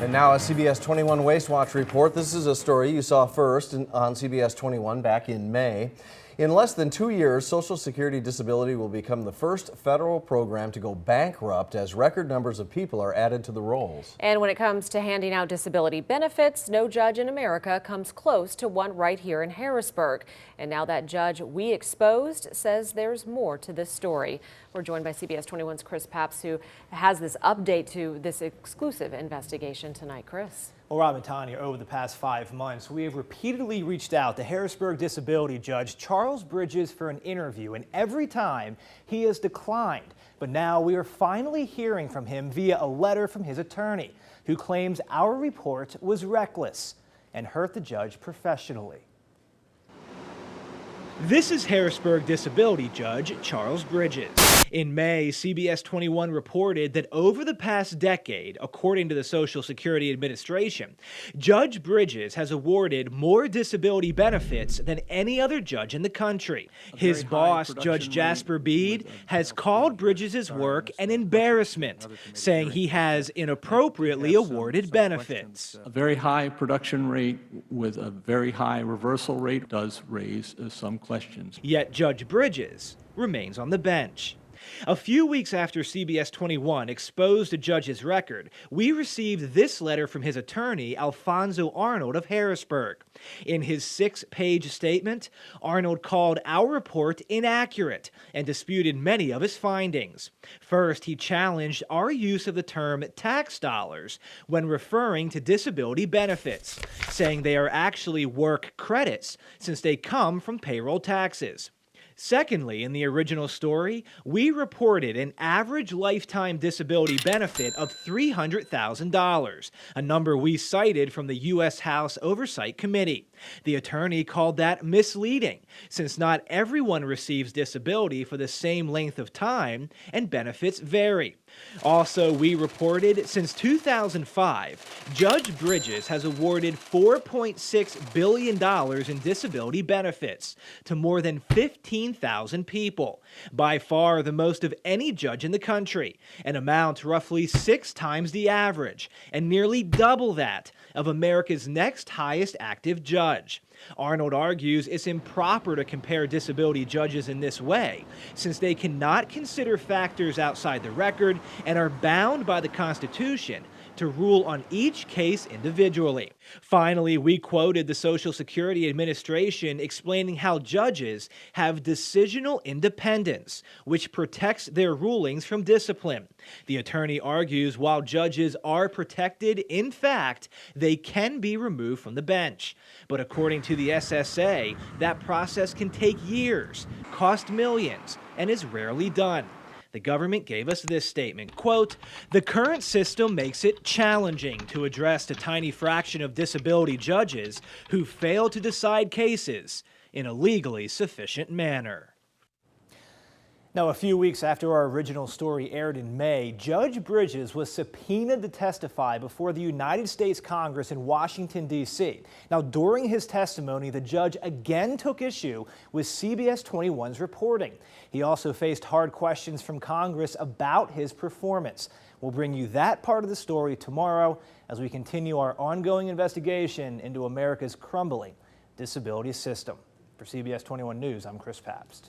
And now a CBS 21 Waste Watch report. This is a story you saw first on CBS 21 back in May. In less than 2 years, Social Security Disability will become the first federal program to go bankrupt as record numbers of people are added to the rolls. And when it comes to handing out disability benefits, no judge in America comes close to one right here in Harrisburg. And now that judge we exposed says there's more to this story. We're joined by CBS 21's Chris Papps, who has this update to this exclusive investigation tonight. Chris. Well, Rob and Tanya, over the past 5 months, we have repeatedly reached out to Harrisburg disability judge Charles Bridges for an interview, and every time he has declined. But now we are finally hearing from him via a letter from his attorney, who claims our report was reckless and hurt the judge professionally. This is Harrisburg disability judge Charles Bridges. In May, CBS 21 reported that over the past decade, according to the Social Security Administration, Judge Bridges has awarded more disability benefits than any other judge in the country. His boss, Judge Jasper Bede, has called Bridges' work an embarrassment, saying he has inappropriately awarded benefits. A very high production rate with a very high reversal rate does raise some questions. Yet Judge Bridges remains on the bench. A few weeks after CBS 21 exposed the judge's record, we received this letter from his attorney, Alfonso Arnold of Harrisburg. In his 6-page statement, Arnold called our report inaccurate and disputed many of his findings. First, he challenged our use of the term tax dollars when referring to disability benefits, saying they are actually work credits since they come from payroll taxes. Secondly, in the original story, we reported an average lifetime disability benefit of $300,000, a number we cited from the U.S. House Oversight Committee. The attorney called that misleading, since not everyone receives disability for the same length of time, and benefits vary. Also, we reported since 2005, Judge Bridges has awarded $4.6 billion in disability benefits to more than 15,000 people, by far the most of any judge in the country, an amount roughly 6 times the average, and nearly double that of America's next highest active judge. Arnold argues it's improper to compare disability judges in this way, since they cannot consider factors outside the record and are bound by the Constitution to rule on each case individually. Finally, we quoted the Social Security Administration explaining how judges have decisional independence, which protects their rulings from discipline. The attorney argues while judges are protected, in fact, they can be removed from the bench. But according to the SSA, that process can take years, cost millions, and is rarely done. The government gave us this statement, quote, "The current system makes it challenging to address a tiny fraction of disability judges who fail to decide cases in a legally sufficient manner." Now, a few weeks after our original story aired in May, Judge Bridges was subpoenaed to testify before the United States Congress in Washington, D.C. Now, during his testimony, the judge again took issue with CBS 21's reporting. He also faced hard questions from Congress about his performance. We'll bring you that part of the story tomorrow as we continue our ongoing investigation into America's crumbling disability system. For CBS 21 News, I'm Chris Papps.